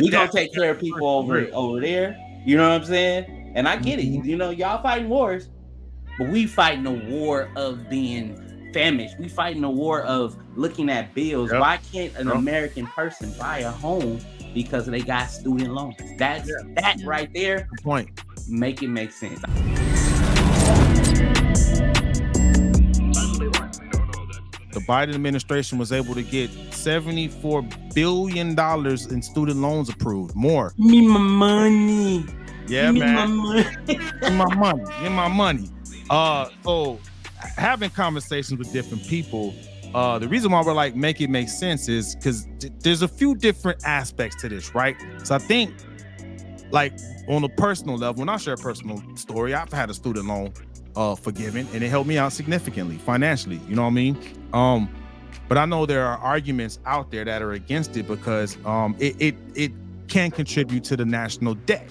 we gonna take care of people over there. You know what I'm saying? And I get it. You know, y'all fighting wars, but we fighting a war of being famished. We fighting a war of looking at bills. Yep. Why can't an American person buy a home because they got student loans? That right there. Good point. Make it make sense. The Biden administration was able to get $74 billion in student loans approved. More. Give me my money. Yeah, Give man. me my money. Give my money. Give my money. So having conversations with different people, the reason why we're like, make it make sense is because there's a few different aspects to this, right? So I think, like, on a personal level, and I'll share a personal story, I've had a student loan forgiven, and it helped me out significantly financially. You know what I mean? But I know there are arguments out there that are against it because it can contribute to the national debt.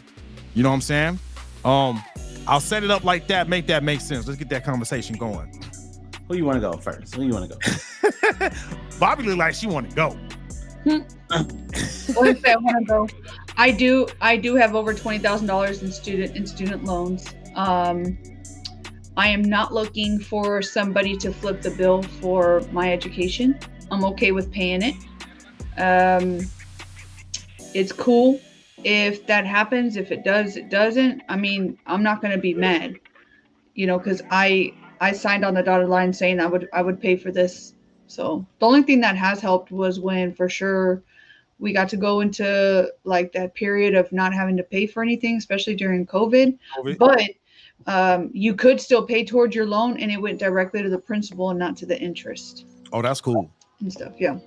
You know what I'm saying? I'll set it up like that, make that make sense. Let's get that conversation going. Who you want to go first? Who you want to go? Bobby look like she want to go. What if I want to go? I do have over $20,000 in student loans. I am not looking for somebody to flip the bill for my education. I'm okay with paying it. It's cool if that happens. If it does, it doesn't. I mean, I'm not going to be mad, you know, because I signed on the dotted line saying I would pay for this. So the only thing that has helped was when, for sure, we got to go into like that period of not having to pay for anything, especially during COVID. But you could still pay towards your loan, and it went directly to the principal and not to the interest. Oh, that's cool. And stuff, yeah.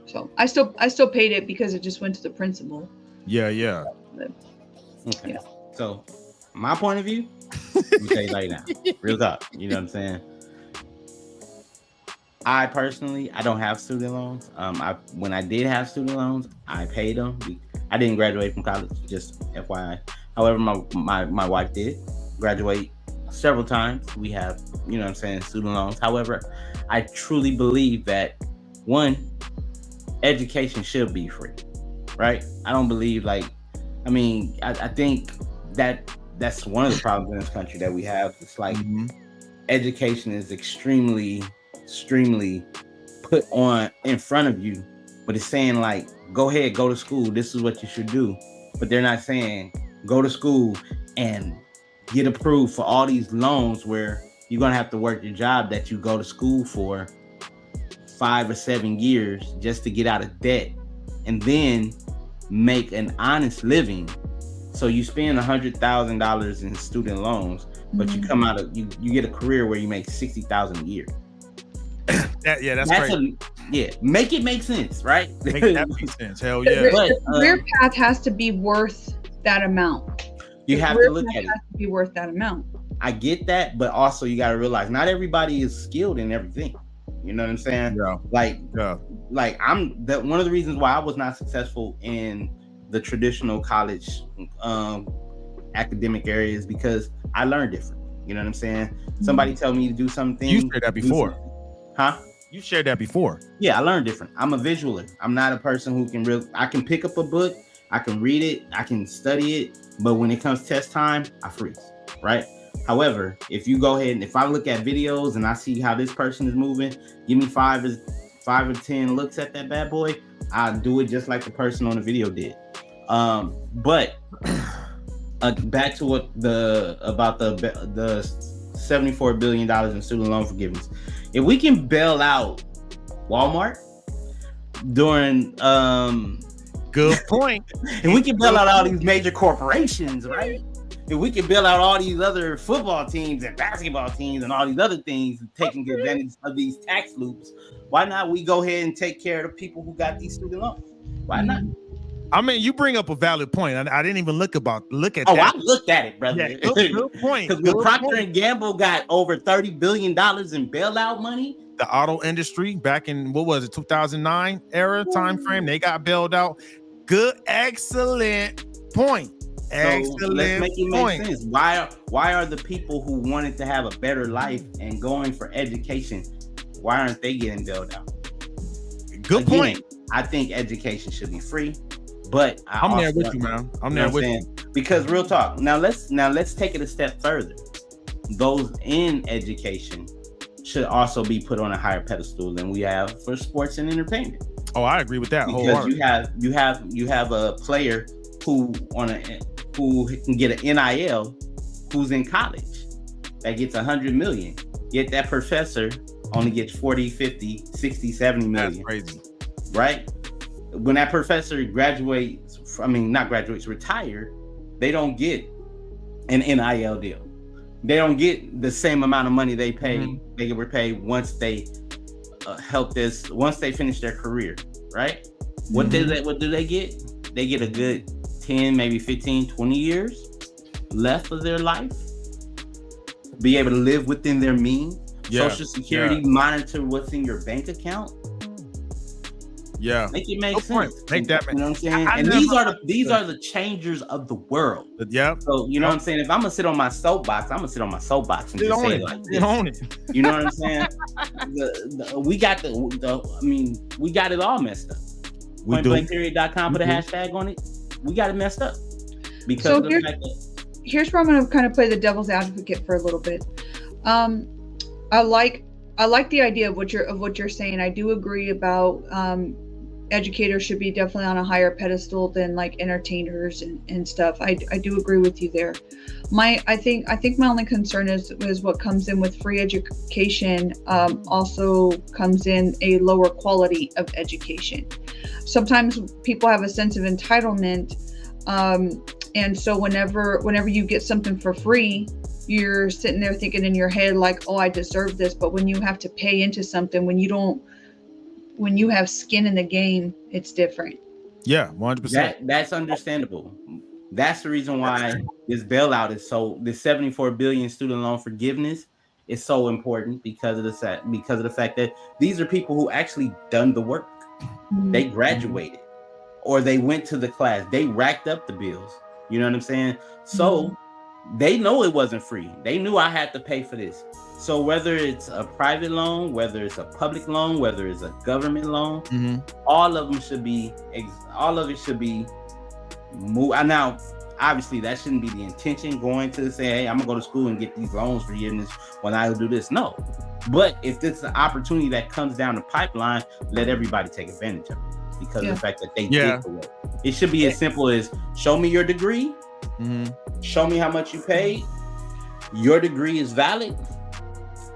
So I still paid it because it just went to the principal. Yeah. But, okay. Yeah. So my point of view, let me tell you right now, real talk. You know what I'm saying? I personally, I don't have student loans. When I did have student loans, I paid them. I didn't graduate from college, just FYI. However, my wife did graduate several times. We have, you know what I'm saying, student loans. However, I truly believe that, one, education should be free, right? I don't believe I think that's one of the problems in this country that we have. It's like education is extremely put on in front of you, but it's saying like, go ahead, go to school. This is what you should do. But they're not saying go to school and get approved for all these loans where you're going to have to work your job that you go to school for 5 or 7 years just to get out of debt and then make an honest living. So you spend $100,000 in student loans, but you come out of you get a career where you make $60,000 a year. That's crazy. Make it make sense, right? Make that make sense. Hell yeah. The career path has to be worth that amount. You have to look at it. Has to be worth that amount. I get that, but also you got to realize not everybody is skilled in everything. You know what I'm saying? Yeah. Like I'm that one of the reasons why I was not successful in the traditional college academic areas because I learned different. You know what I'm saying? Somebody tell me to do something. You shared that before. Huh? You shared that before. Yeah, I learned different. I'm a visualer. I'm not a person who I can pick up a book, I can read it, I can study it, but when it comes test time, I freeze, right? However, if you go ahead and if I look at videos and I see how this person is moving, give me 5 or 10 looks at that bad boy, I'll do it just like the person on the video did. But back to what the $74 billion in student loan forgiveness. If we can bail out Walmart during good point. And we can bail out all these major corporations, right? If we can bail out all these other football teams and basketball teams and all these other things taking advantage of these tax loops, why not we go ahead and take care of the people who got these student loans? Why not? I mean, you bring up a valid point. I didn't even look at that. I looked at it, brother. Yeah, good point. Because when Procter and Gamble got over $30 billion in bailout money, the auto industry back in 2009 era time frame, they got bailed out. Good, excellent point. Excellent. So let's make it make sense. Why are the people who wanted to have a better life and going for education, why aren't they getting bailed out? Good point. I think education should be free, But I'm there with you, man. I'm there with you. Because real talk. Now let's take it a step further. Those in education should also be put on a higher pedestal than we have for sports and entertainment. Oh, I agree with that. Because you have a player who can get an NIL who's in college that gets 100 million. Yet that professor only gets 40, 50, 60, 70 million. That's crazy. Right? When that professor retire, they don't get an NIL deal. They don't get the same amount of money they pay. Mm-hmm. They were paid once they once they finish their career, right? Mm-hmm. What do they get? They get a good 10, maybe 15, 20 years left of their life. Be able to live within their means. Yeah. Social Security monitor what's in your bank account. Yeah, make it make sense. Make that, you know what I'm saying? And these are the changers of the world. Yeah. So you know what I'm saying? If I'm gonna sit on my soapbox, I'm gonna sit on my soapbox and just say it like this. Own it. You know what I'm saying? We got we got it all messed up. PointBlankPeriod.com put a hashtag on it. We got it messed up because of the fact that. Here's where I'm gonna kind of play the devil's advocate for a little bit. I like the idea of what you're saying. I do agree about educators should be definitely on a higher pedestal than like entertainers and stuff. I do agree with you there. I think my only concern is what comes in with free education also comes in a lower quality of education. Sometimes people have a sense of entitlement, and so whenever you get something for free, you're sitting there thinking in your head like, oh, I deserve this. But when you have to pay into something, when you have skin in the game, it's different. Yeah, 100%. That's understandable. That's the reason why this bailout this 74 billion student loan forgiveness is so important because of the fact that these are people who actually done the work. Mm-hmm. They graduated or they went to the class. They racked up the bills. You know what I'm saying? So they know it wasn't free. They knew I had to pay for this. So whether it's a private loan, whether it's a public loan, whether it's a government loan, all of it should be moved. Now, obviously, that shouldn't be the intention going to say, hey, I'm gonna go to school and get these loans forgiveness when I do this. No. But if it's an opportunity that comes down the pipeline, let everybody take advantage of it because of the fact that they did the work. It should be as simple as show me your degree, show me how much you paid, your degree is valid,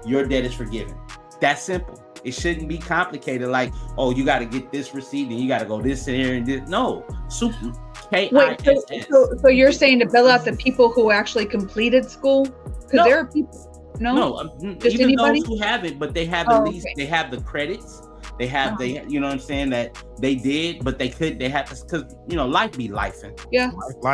your debt is forgiven. That's simple. It shouldn't be complicated like, oh, you got to get this receipt and you got to go this and here and this. No. Super. Wait, so you're saying to bail out the people who actually completed school? Because there are people. No, just even anybody? Those who haven't, but they have at least they have the credits. They have they, you know what I'm saying, that they did, but they have to, because life be lifing. Yeah,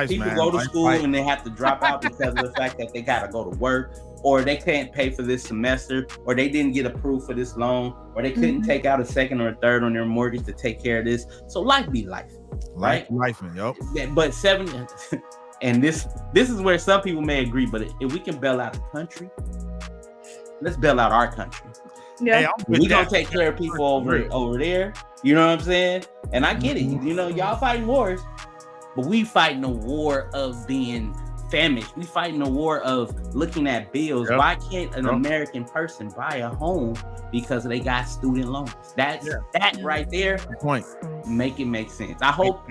people go to school and they have to drop out because of the fact that they gotta go to work, or they can't pay for this semester, or they didn't get approved for this loan, or they couldn't take out a second or a third on their mortgage to take care of this. So life be life, right? Lifing, yep. But and this is where some people may agree, but if we can bail out a country, let's bail out our country. Yeah, hey, we gonna take care of people over there. You know what I'm saying? And I get it. Y'all fighting wars, but we fighting a war of being famished. We fighting a war of looking at bills. Yep. Why can't an American person buy a home because they got student loans? That right there. Good point. Make it make sense. I hope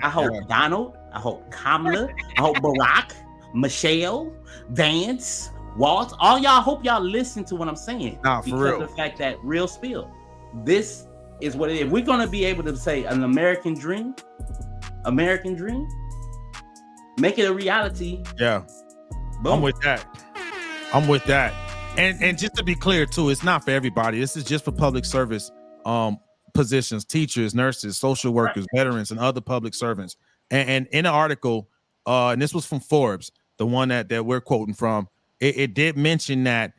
Donald. I hope Kamala. I hope Barack, Michelle, Vance, Walt, all y'all, hope y'all listen to what I'm saying. Nah, for real. Because of the fact that real spill, this is what it is. We're gonna be able to say an American dream, make it a reality. Yeah, boom. I'm with that. And just to be clear too, it's not for everybody. This is just for public service positions, teachers, nurses, social workers, veterans, and other public servants. And in the article, and this was from Forbes, the one that we're quoting from. It did mention that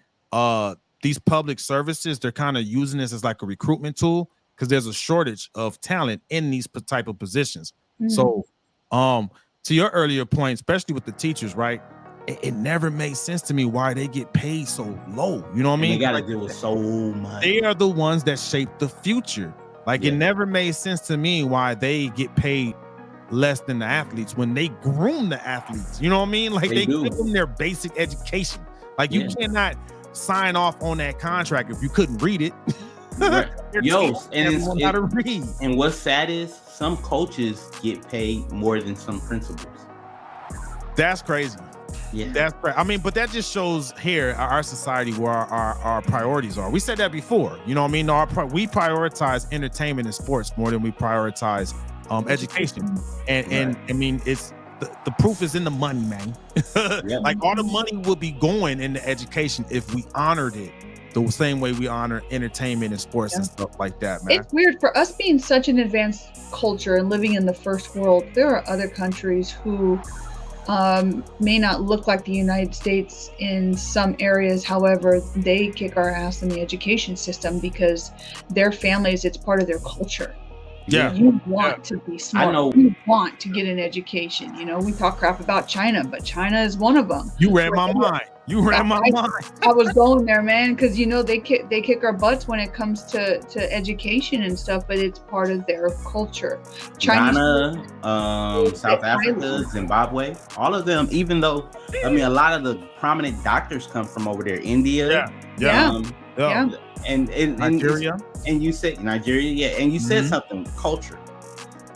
these public services, they're kind of using this as like a recruitment tool because there's a shortage of talent in these type of positions. So to your earlier point, especially with the teachers, right? It never made sense to me why they get paid so low. You know what I mean? They got to deal with so much. They are the ones that shape the future. Like it never made sense to me why they get paid less than the athletes when they groom the athletes. You know what I mean? Like they give them their basic education. Like you cannot sign off on that contract if you couldn't read it. Right. Yo, how to read. And what's sad is some coaches get paid more than some principals. That's crazy. Yeah, that's I mean, but that just shows here our society where our priorities are. We said that before. You know what I mean? We prioritize entertainment and sports more than we prioritize education. And I mean, it's the proof is in the money, man. Like all the money will be going into education if we honored it the same way we honor entertainment and sports and stuff like that, man. It's weird for us being such an advanced culture and living in the first world. There are other countries who may not look like the United States in some areas. However, they kick our ass in the education system because their families, it's part of their culture. Yeah. You want to be smart. I know. You want to get an education. You know, we talk crap about China, but China is one of them. You read my mind. You read my mind. I was going there, man, because you know they kick our butts when it comes to education and stuff, but it's part of their culture. Ghana, South Africa, Zimbabwe, all of them. Even though, I mean, a lot of the prominent doctors come from over there, India. And Nigeria. And you said Nigeria, and you said something, culture.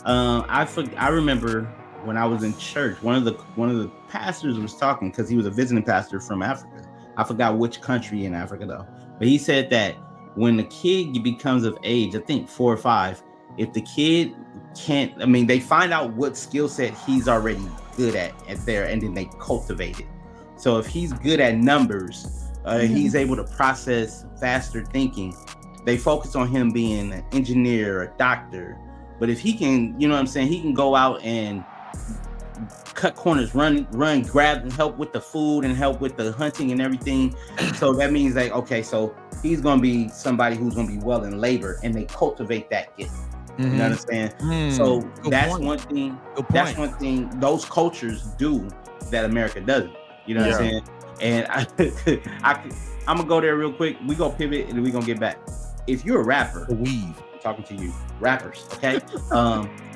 I remember when I was in church, one of the pastors was talking because he was a visiting pastor from Africa. I forgot which country in Africa though, but he said that when the kid becomes of age, I think 4 or 5, if the kid can't, I mean, they find out what skill set he's already good at there, and then they cultivate it. So if he's good at numbers, he's able to process faster thinking. They focus on him being an engineer, a doctor. But if he can, you know what I'm saying, he can go out and cut corners, run, grab and help with the food and help with the hunting and everything. So that means like, okay, so he's going to be somebody who's going to be well in labor, and they cultivate that gift. You know what I'm saying? So that's one thing. That's one thing those cultures do that America doesn't. You know what I'm saying? And I'm gonna go there real quick. We gonna pivot and we gonna get back. If you're a rapper, I'm talking to you, rappers, okay?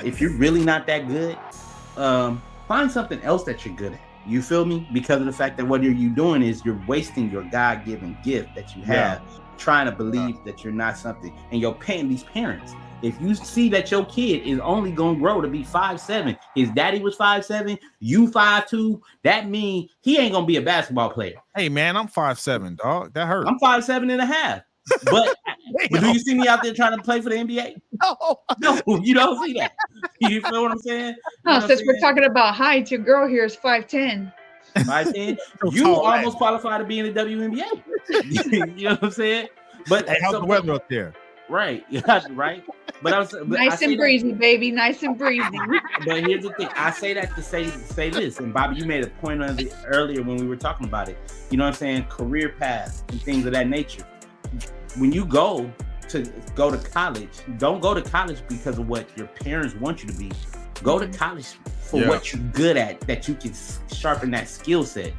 If you're really not that good, find something else that you're good at. You feel me? Because of the fact that what you're doing is you're wasting your God-given gift that you have, trying to believe that you're not something. And you're paying these parents. If you see that your kid is only gonna grow to be 5'7", his daddy was 5'7", you 5'2", that means he ain't gonna be a basketball player. Hey man, I'm 5'7", dog. That hurts. I'm 5'7.5". But do you see me out there trying to play for the NBA? No, you don't see that. You feel what I'm saying? No, since we're talking about height, your girl here is 5'10". 5'10". You almost qualify to be in the WNBA. You know what I'm saying? But hey, how's the weather up there? Right, right. But nice and breezy, baby. Nice and breezy. But here's the thing. I say that to say this. And Bobby, you made a point on it earlier when we were talking about it. You know what I'm saying? Career paths and things of that nature. When you go to college, don't go to college because of what your parents want you to be. Go to college for what you're good at, that you can sharpen that skill set.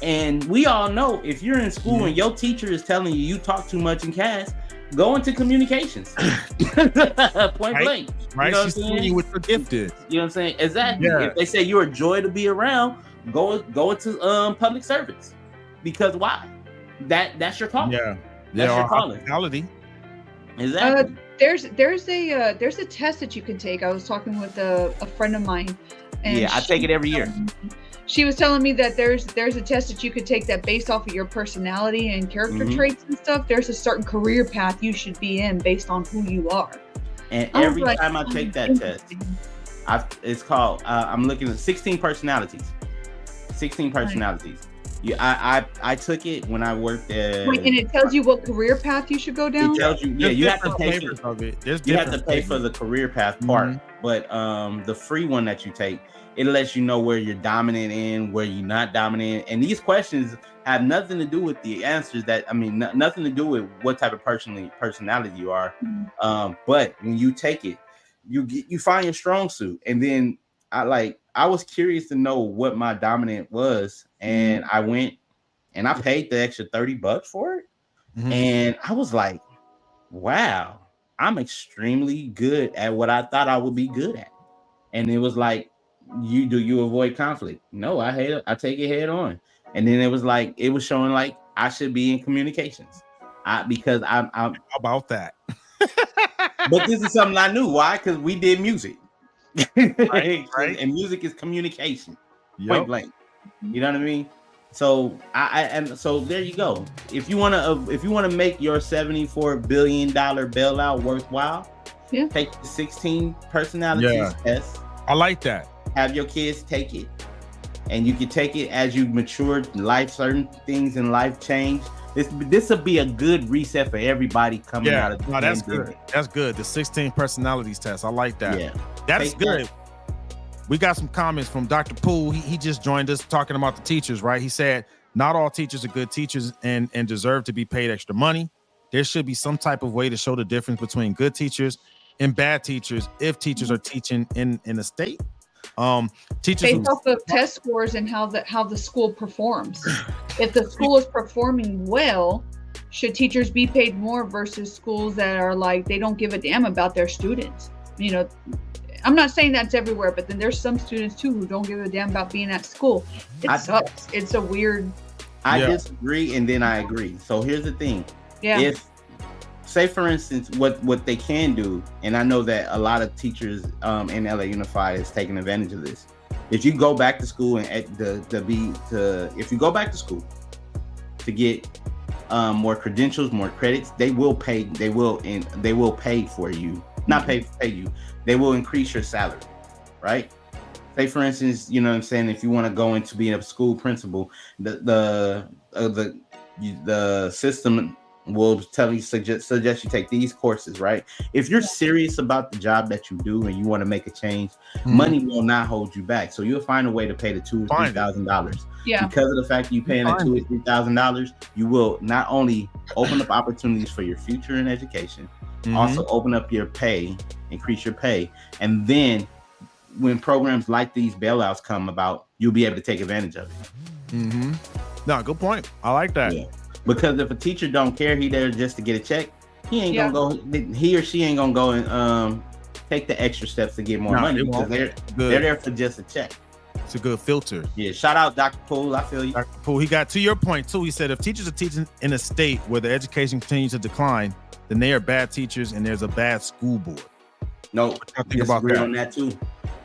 And we all know if you're in school and your teacher is telling you talk too much in class, go into communications. Point blank. Right. You know She's seeing you with your gift is. You know what I'm saying? Exactly. Yeah. If they say you're a joy to be around, go into public service. Because why? That's your calling. Yeah. That's your calling. Hospitality. Exactly. There's a test that you can take. I was talking with a friend of mine. And I take it every year. She was telling me that there's a test that you could take that based off of your personality and character traits and stuff. There's a certain career path you should be in based on who you are. And every time I take that test, it's called, I'm looking at 16 personalities. 16 personalities. I took it when I worked at. Wait, and it tells you what career path you should go down? It tells you, you have to pay of it. You have to pay for the career path part. But the free one that you take, it lets you know where you're dominant in, where you're not dominant. And these questions have nothing to do with the answers nothing to do with what type of personality you are. But when you take it, you find your strong suit. And then I was curious to know what my dominant was. And I went and I paid the extra $30 for it. And I was like, wow, I'm extremely good at what I thought I would be good at. And it was like, you avoid conflict? No, I hate it. I take it head on. And then it was like, it was showing like I should be in communications. Because I'm How about that? but this is something I knew. Why? Because we did music. Right. And music is communication. Yep. Point blank. You know what I mean? So and so there you go. If you wanna make your $74 billion bailout worthwhile, take the 16 personalities test. I like that. Have your kids take it, and you can take it as you mature. Life, certain things in life change. This will be a good reset for everybody coming out of the that's pandemic. good. That's good. The 16 personalities test. I like that. Yeah, that's good. We got some comments from Dr. Poole. He just joined us talking about the teachers, right? He said, not all teachers are good teachers and deserve to be paid extra money. There should be some type of way to show the difference between good teachers and bad teachers if teachers are teaching in a state. Teachers based off of test scores and how the school performs. If the school is performing well, should teachers be paid more versus schools that are like they don't give a damn about their students? You know, I'm not saying that's everywhere, but then there's some students too who don't give a damn about being at school. It sucks. It's a weird. I disagree and then I agree. So here's the thing. Yeah. If, say for instance, what they can do, and I know that a lot of teachers in LA Unified is taking advantage of this. If you go back to school and if you go back to school to get more credentials, more credits, they will pay for you. Not pay you. They will increase your salary, right? Say for instance, you know what I'm saying, if you want to go into being a school principal, the system will suggest you take these courses, right? If you're serious about the job that you do and you want to make a change, money will not hold you back. So you'll find a way to pay the $2,000 or $3,000. Yeah. Because of the fact that you're paying the $2,000 or $3,000, you will not only open up opportunities for your future in education, also open up your pay, increase your pay, and then when programs like these bailouts come about, you'll be able to take advantage of it. No, good point. I like that. Yeah. Because if a teacher don't care, he there just to get a check, he or she ain't gonna go and take the extra steps to get more money because they're there for just a check. It's a good filter. Yeah, shout out Dr. Poole. I feel you. Dr. Poole, he got to your point too. He said if teachers are teaching in a state where the education continues to decline, then they are bad teachers and there's a bad school board. No, I think about that on that too,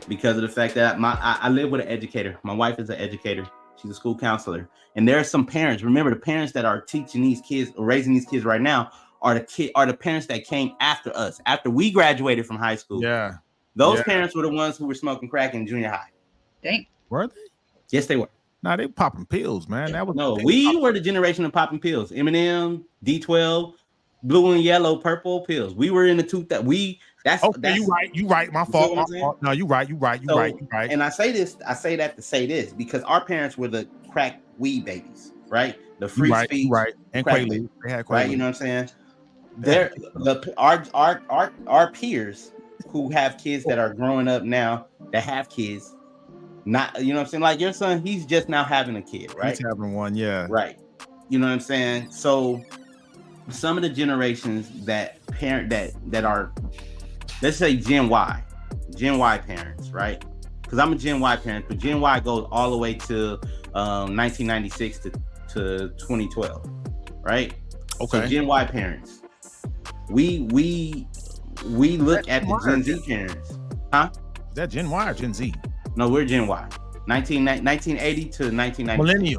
because of the fact that I live with an educator. My wife is an educator. She's a school counselor, and there are some parents. Remember, the parents that are teaching these kids or raising these kids right now are the parents that came after us, after we graduated from high school. Yeah, those parents were the ones who were smoking crack in junior high. Dang, were they? Yes, they were. Nah, they popping pills, man. That was we were the generation of popping pills. Eminem, D12. Blue and yellow, purple pills. We were in the that's you right. My fault. No, you right. And I say that to say this because our parents were the crack weed babies, right? The free speech, right? And Quaalude, they had Quaalude. Right? You know what I'm saying? Our peers who have kids that are growing up now that have kids, not you know what I'm saying? Like your son, he's just now having a kid, right? He's having one, yeah. Right. You know what I'm saying? So some of the generations that are, let's say Gen Y parents, right? Because I'm a Gen Y parent, but Gen Y goes all the way to 1996 to 2012, right? Okay. So Gen Y parents, we look at the Gen Z parents, huh? Is that Gen Y or Gen Z? No, we're Gen Y, 1980 to 1990.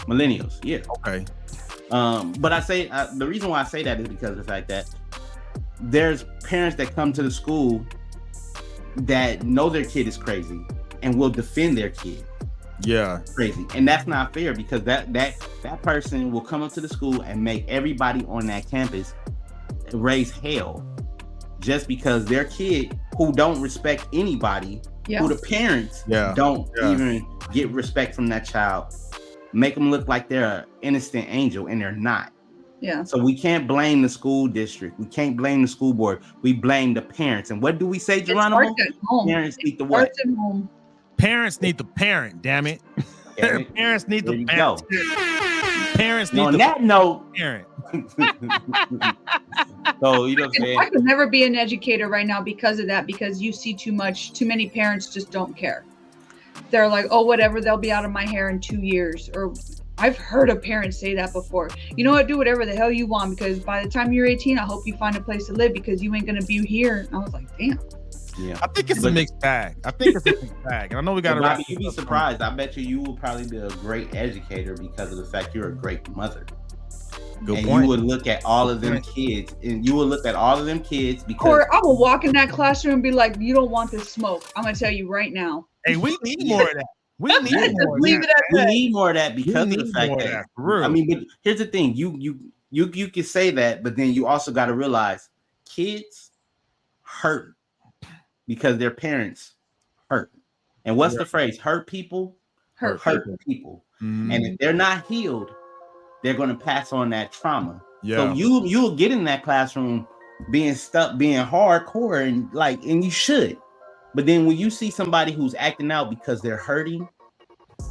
Millennials, yeah. Okay. But I say the reason why I say that is because of the fact that there's parents that come to the school that know their kid is crazy and will defend their kid. Yeah, crazy, and that's not fair because that person will come up to the school and make everybody on that campus raise hell just because their kid, who don't respect anybody, who the parents don't even get respect from that child, make them look like they're an innocent angel and they're not. Yeah. So we can't blame the school district. We can't blame the school board. We blame the parents. And what do we say, Geronimo? Parents need the what? Parents need the parent, damn it. Parents need the parent. Parents need on that note, parent. So you know what I'm saying? I could never be an educator right now because of that, because you see too many parents just don't care. They're like, oh, whatever, they'll be out of my hair in 2 years. Or I've heard a parent say that before. You know what, do whatever the hell you want, because by the time you're 18, I hope you find a place to live, because you ain't going to be here. And I was like, damn. Yeah, I think it's a mixed bag. And I know we got to Bobby, you'd be surprised. I bet you will probably be a great educator because of the fact you're a great mother. Good and point. You would look at all of them kids, because Or I will walk in that classroom and be like, you don't want this smoke. I'm going to tell you right now. Hey, we need more of that. We need more of that. We need more of that because of the fact that, for real. I mean, but here's the thing. You can say that, but then you also got to realize kids hurt because their parents hurt. And what's the phrase? Hurt people hurt people. Mm-hmm. And if they're not healed, they're going to pass on that trauma. Yeah. So you'll get in that classroom being stuck, being hardcore, and you should. But then when you see somebody who's acting out because they're hurting,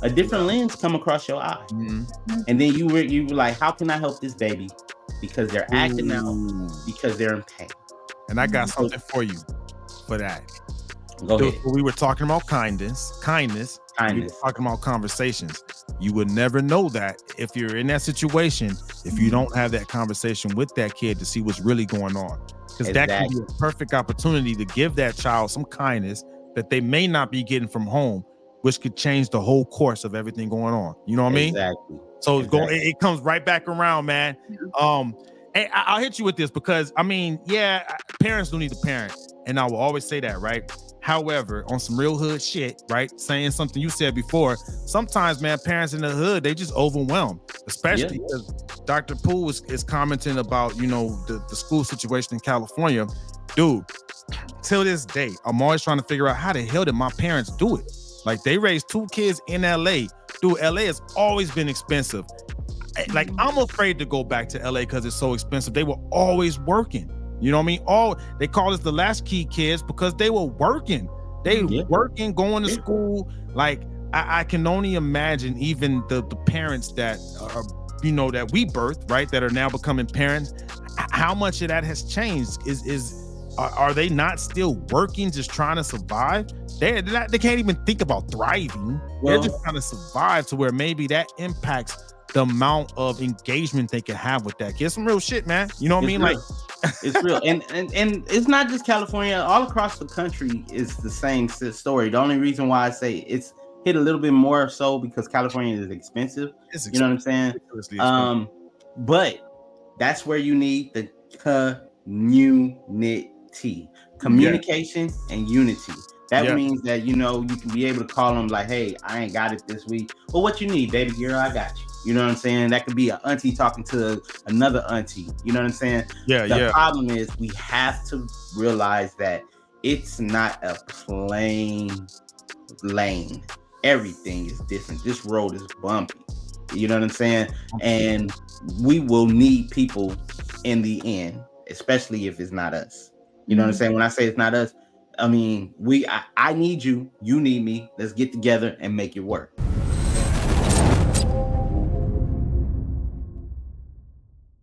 a different lens come across your eye. Mm-hmm. And then you were like, how can I help this baby? Because they're acting out, because they're in pain. And I got something for you for that. Go ahead. We were talking about kindness. We were talking about conversations. You would never know that if you're in that situation, if you don't have that conversation with that kid to see what's really going on. Because that can be a perfect opportunity to give that child some kindness that they may not be getting from home, which could change the whole course of everything going on. You know what I mean? Exactly. So it comes right back around, man. And I'll hit you with this because, I mean, yeah, parents don't need to parent. And I will always say that, right? However, on some real hood shit, right? Saying something you said before, sometimes, man, parents in the hood, they just overwhelmed, especially because Dr. Poole is commenting about, you know, the school situation in California. Dude, till this day, I'm always trying to figure out how the hell did my parents do it? Like, they raised 2 kids in LA. Dude, LA has always been expensive. Like, I'm afraid to go back to LA because it's so expensive. They were always working. You know what I mean? They call us the latchkey kids because they were working. They working, going to school. Like, I can only imagine even the parents that are, you know, that we birthed, right? That are now becoming parents. How much of that has changed? Are they not still working, just trying to survive? They can't even think about thriving. They're just trying to survive to where maybe that impacts the amount of engagement they can have with that kid. Some real shit, man. You know what I mean? Real. Like, it's real. And it's not just California. All across the country is the same story. The only reason why I say it's hit a little bit more so because California is expensive. You know what I'm saying? But that's where you need the communication and unity. That means that, you know, you can be able to call them like, hey, I ain't got it this week. Well, what you need, baby girl, I got you. You know what I'm saying? That could be an auntie talking to another auntie. You know what I'm saying? The problem is we have to realize that it's not a plain lane. Everything is different. This road is bumpy. You know what I'm saying? And we will need people in the end, especially if it's not us. You know what I'm saying? When I say it's not us, I mean, I need you, you need me. Let's get together and make it work.